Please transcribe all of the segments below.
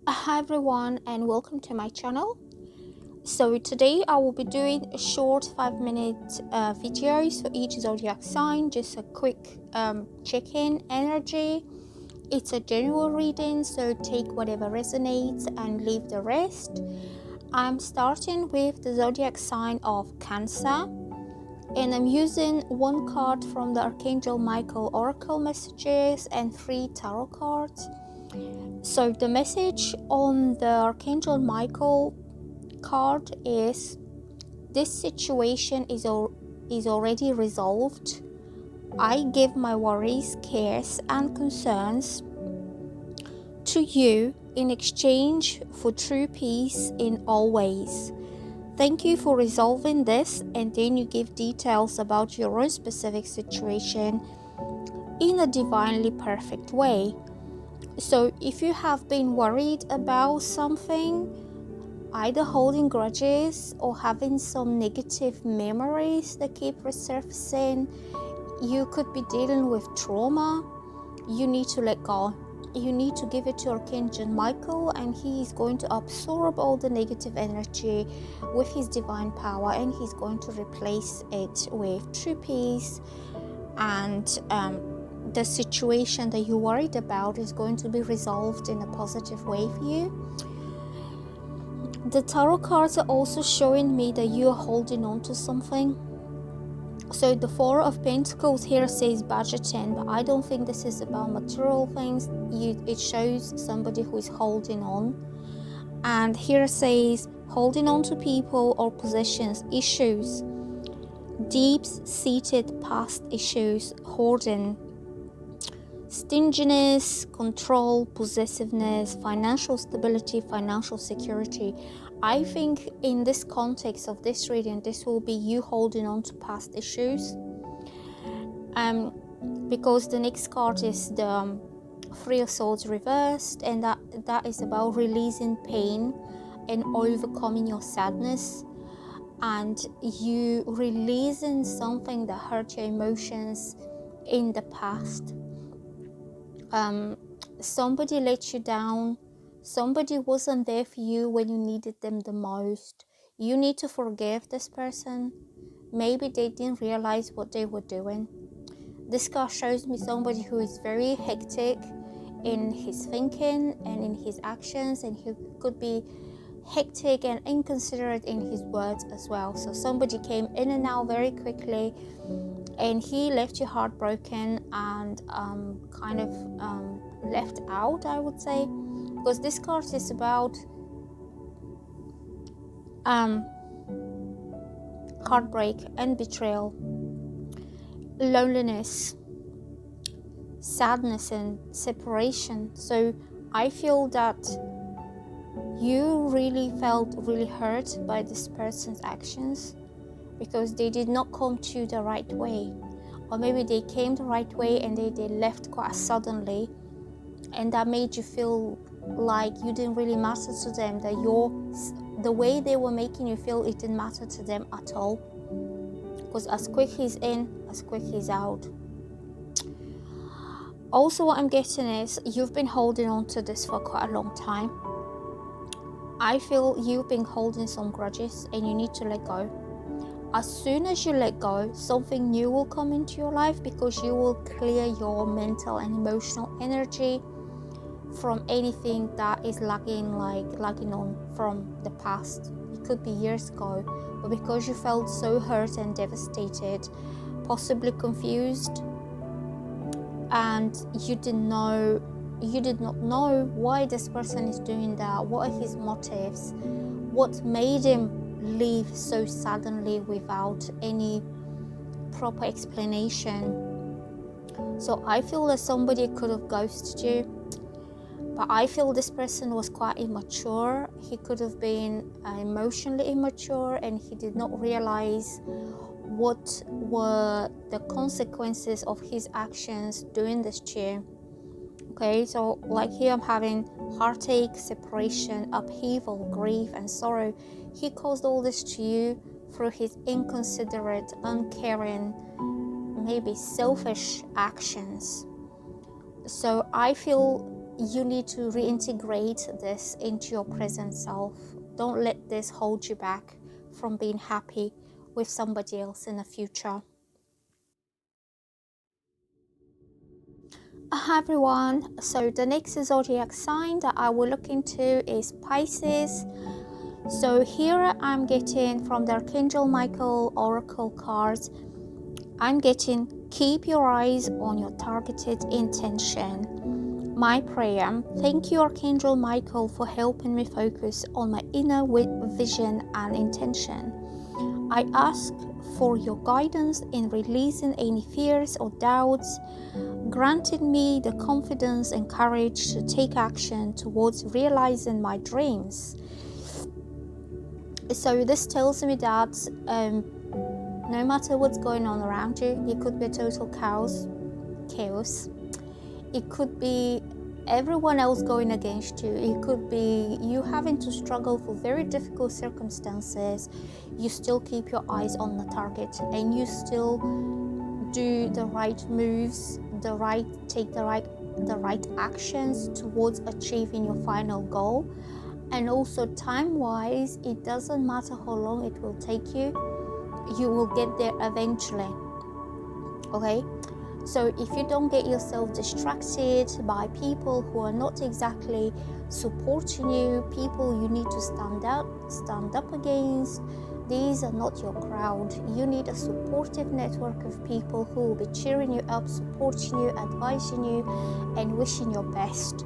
Hi everyone, and welcome to my channel. So today I will be doing a short 5-minute videos for each zodiac sign, just a quick check-in energy. It's a general reading, so take whatever resonates and leave the rest. I'm starting with the zodiac sign of Cancer, and I'm using one card from the Archangel Michael Oracle messages and 3 tarot cards. So the message on the Archangel Michael card is, this situation is already resolved. I give my worries, cares and concerns to you in exchange for true peace in all ways. Thank you for resolving this, and then you give details about your own specific situation in a divinely perfect way. So if you have been worried about something, either holding grudges or having some negative memories that keep resurfacing, you could be dealing with trauma. You need to let go. You need to give it to Archangel Michael, and he is going to absorb all the negative energy with his divine power, and he's going to replace it with true peace, and the situation that you're worried about is going to be resolved in a positive way for you. The tarot cards are also showing me that you are holding on to something. So the 4 of Pentacles here says budgeting, but I don't think this is about material things. It shows somebody who is holding on. And here says holding on to people or possessions, issues, deep-seated past issues, hoarding, stinginess, control, possessiveness, financial stability, financial security. I think in this context of this reading, this will be you holding on to past issues. Because the next card is the 3 of Swords reversed, and that is about releasing pain and overcoming your sadness, and you releasing something that hurt your emotions in the past. Somebody let you down. Somebody wasn't there for you when you needed them the most. You need to forgive this person. Maybe they didn't realize what they were doing. This card shows me somebody who is very hectic in his thinking and in his actions, and he could be hectic and inconsiderate in his words as well. So somebody came in and out very quickly, and he left you heartbroken and left out, I would say, because this card is about heartbreak and betrayal, loneliness, sadness and separation. So I feel that you really felt really hurt by this person's actions, because they did not come to you the right way, or maybe they came the right way and they left quite suddenly, and that made you feel like you didn't really matter to them, that the way they were making you feel, it didn't matter to them at all, because as quick he's in, as quick he's out. Also, what I'm getting is you've been holding on to this for quite a long time. I feel you've been holding some grudges and you need to let go. As soon as you let go, something new will come into your life, because you will clear your mental and emotional energy from anything that is lagging on from the past. It could be years ago, but because you felt so hurt and devastated, possibly confused, and you did not know why this person is doing that, what are his motives, what made him leave so suddenly without any proper explanation. So I feel that somebody could have ghosted you, but I feel this person was quite immature. He could have been emotionally immature, and he did not realize what were the consequences of his actions during this year. Okay, so like here I'm having heartache, separation, upheaval, grief, and sorrow. He caused all this to you through his inconsiderate, uncaring, maybe selfish actions. So I feel you need to reintegrate this into your present self. Don't let this hold you back from being happy with somebody else in the future. Hi everyone, so the next zodiac sign that I will look into is Pisces. So here I'm getting from the Archangel Michael Oracle cards, I'm getting keep your eyes on your targeted intention. My prayer, thank you Archangel Michael for helping me focus on my inner vision and intention. I ask for your guidance in releasing any fears or doubts, granting me the confidence and courage to take action towards realizing my dreams. So this tells me that no matter what's going on around you, it could be total chaos. It could be everyone else going against you. It could be you having to struggle for very difficult circumstances. You still keep your eyes on the target and you still do the right moves, take the right actions towards achieving your final goal. And also time-wise, it doesn't matter how long it will take you, you will get there eventually. Okay, so if you don't get yourself distracted by people who are not exactly supporting you, people you need to stand up against, these are not your crowd. You need a supportive network of people who will be cheering you up, supporting you, advising you, and wishing your best.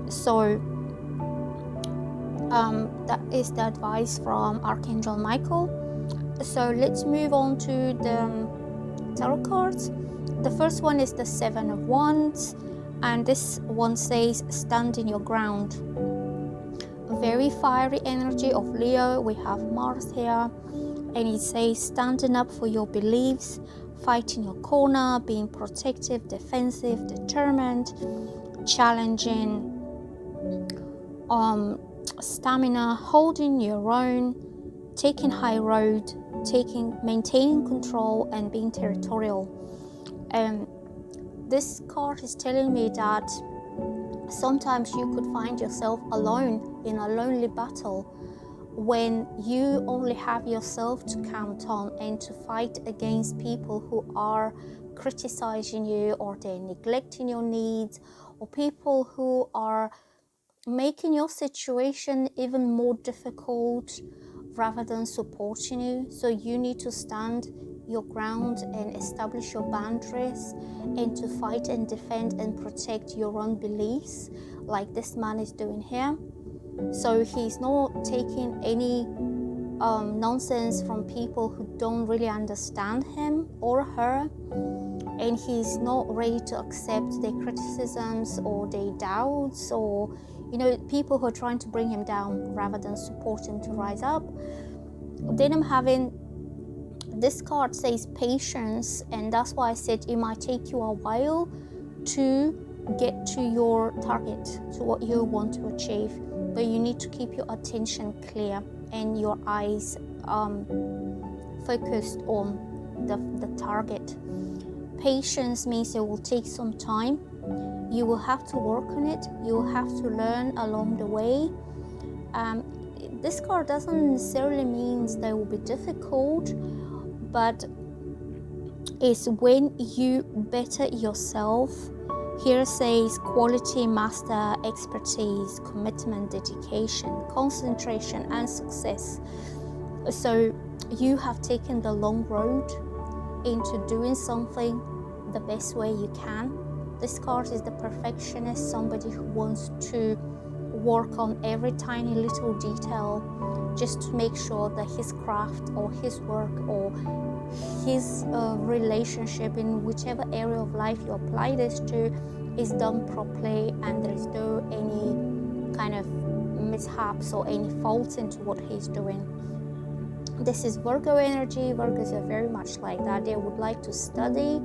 So that is the advice from Archangel Michael. So let's move on to the tarot cards. The first one is the Seven of Wands, and this one says stand in your ground. Very fiery energy of Leo. We have Mars here, and it says standing up for your beliefs, fighting your corner, being protective, defensive, determined, challenging, stamina, holding your own, taking high road, maintaining control, and being territorial. This card is telling me that sometimes you could find yourself alone in a lonely battle when you only have yourself to count on and to fight against people who are criticizing you, or they're neglecting your needs, or people who are making your situation even more difficult rather than supporting you. So you need to stand your ground and establish your boundaries and to fight and defend and protect your own beliefs, like this man is doing here. So he's not taking any nonsense from people who don't really understand him or her, and he's not ready to accept their criticisms or their doubts, or people who are trying to bring him down rather than support him to rise up. Then I'm having this card says patience, and that's why I said it might take you a while to get to your target, to what you want to achieve, but you need to keep your attention clear and your eyes focused on the target. Patience means it will take some time. You will have to work on it. You will have to learn along the way. This card doesn't necessarily mean that it will be difficult, but it's when you better yourself. Here says quality, master, expertise, commitment, dedication, concentration, and success. So you have taken the long road into doing something the best way you can. This card is the perfectionist, somebody who wants to work on every tiny little detail just to make sure that his craft or his work or his relationship, in whichever area of life you apply this to, is done properly and there is no any kind of mishaps or any faults into what he's doing. This is Virgo energy. Virgos are very much like that. They would like to study,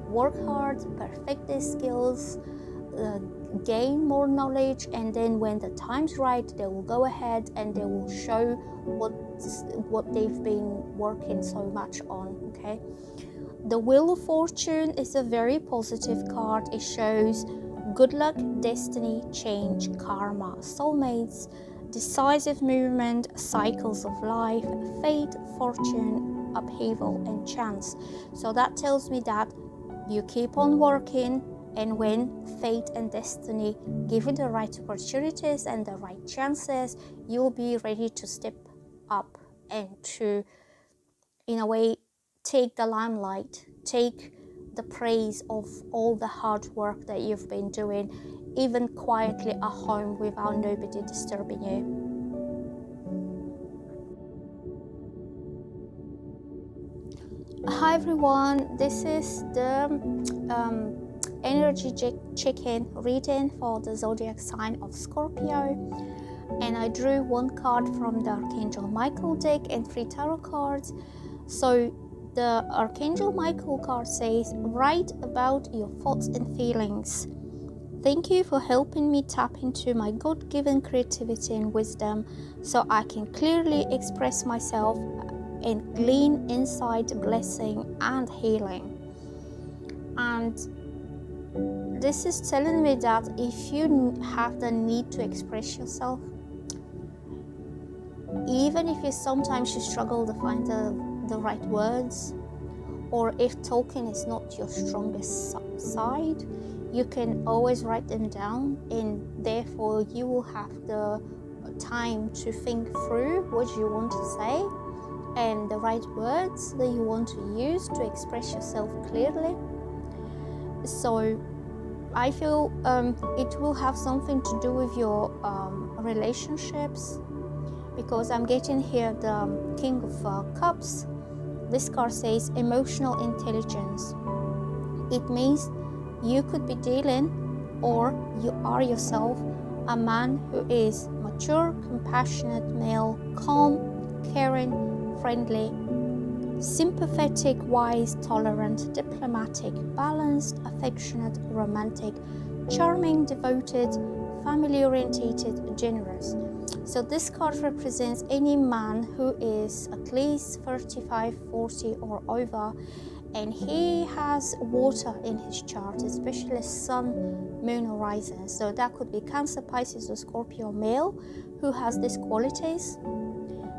work hard, perfect their skills, gain more knowledge, and then when the time's right, they will go ahead and they will show what they've been working so much on. Okay, the Wheel of Fortune is a very positive card. It shows good luck, destiny, change, karma, soulmates, decisive movement, cycles of life, fate, fortune, upheaval, and chance. So that tells me that you keep on working, and when fate and destiny give you the right opportunities and the right chances, you'll be ready to step up and to, in a way, take the limelight, take the praise of all the hard work that you've been doing, even quietly at home without nobody disturbing you. Hi everyone, this is the energy check-in reading for the zodiac sign of Scorpio, and I drew one card from the Archangel Michael deck and 3 tarot cards. So the Archangel Michael card says, write about your thoughts and feelings. Thank you for helping me tap into my God-given creativity and wisdom so I can clearly express myself and glean insight, blessing, and healing. And this is telling me that if you have the need to express yourself, even if you sometimes struggle to find the right words, or if talking is not your strongest side, you can always write them down, and therefore you will have the time to think through what you want to say and the right words that you want to use to express yourself clearly. So I feel it will have something to do with your relationships, because I'm getting here the King of Cups. This card says emotional intelligence. It means you could be dealing, or you are yourself, a man who is mature, compassionate male, calm, caring, friendly, sympathetic, wise, tolerant, diplomatic, balanced, affectionate, romantic, charming, devoted, family-orientated, generous. So this card represents any man who is at least 35, 40 or over, and he has water in his chart, especially sun, moon, or rising. So that could be Cancer, Pisces, or Scorpio male who has these qualities.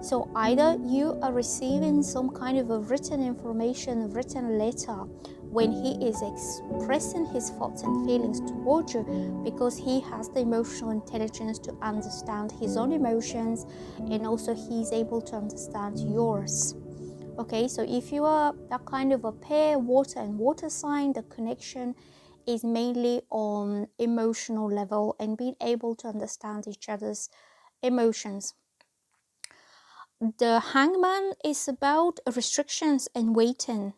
So either you are receiving some kind of a written information, a written letter, when he is expressing his thoughts and feelings towards you, because he has the emotional intelligence to understand his own emotions, and also he's able to understand yours. Okay, so if you are that kind of a pair, water and water sign, the connection is mainly on emotional level and being able to understand each other's emotions. The Hangman is about restrictions and waiting.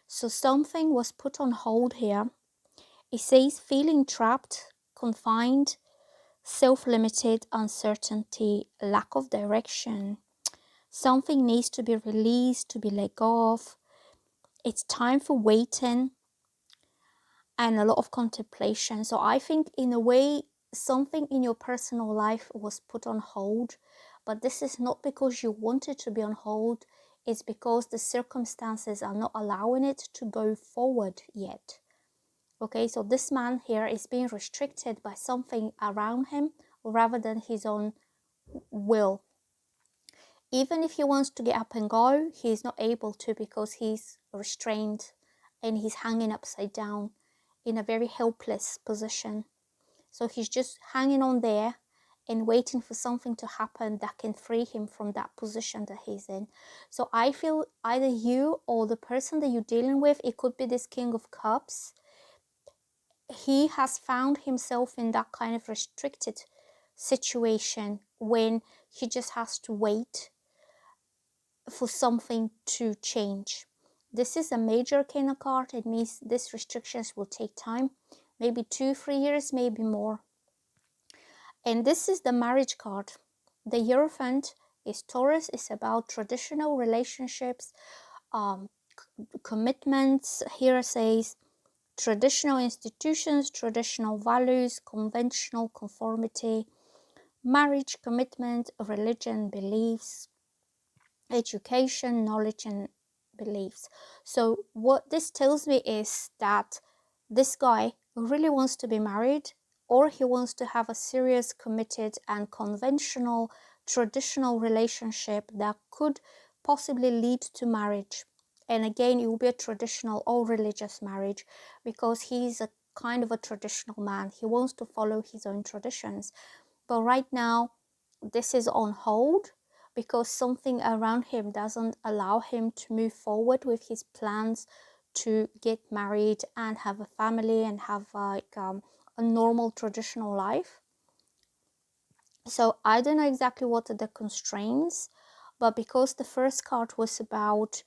So something was put on hold here. It says feeling trapped, confined, self-limited, uncertainty, lack of direction. Something needs to be released, to be let go of. It's time for waiting and a lot of contemplation. So I think in a way, something in your personal life was put on hold, but this is not because you want it to be on hold. It's because the circumstances are not allowing it to go forward yet. Okay, so this man here is being restricted by something around him rather than his own will. Even if he wants to get up and go, he's not able to because he's restrained and he's hanging upside down in a very helpless position. So he's just hanging on there and waiting for something to happen that can free him from that position that he's in. So I feel either you or the person that you're dealing with, it could be this King of Cups, he has found himself in that kind of restricted situation when he just has to wait for something to change. This is a major arcana card. It means these restrictions will take time, maybe 2-3 years, maybe more. And this is the marriage card. The Hierophant is Taurus. It's about traditional relationships, um, commitments. Here it says traditional institutions, traditional values, conventional conformity, marriage, commitment, religion, beliefs, education, knowledge, and beliefs. So what this tells me is that this guy really wants to be married, or he wants to have a serious, committed, and conventional, traditional relationship that could possibly lead to marriage. And again, it will be a traditional or religious marriage, because he's a kind of a traditional man. He wants to follow his own traditions. But right now, this is on hold because something around him doesn't allow him to move forward with his plans to get married and have a family and have like a normal traditional life. So I don't know exactly what are the constraints, but because the first card was about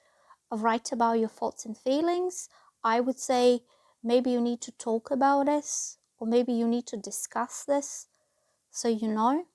write about your thoughts and feelings, I would say maybe you need to talk about this, or maybe you need to discuss this, so you know.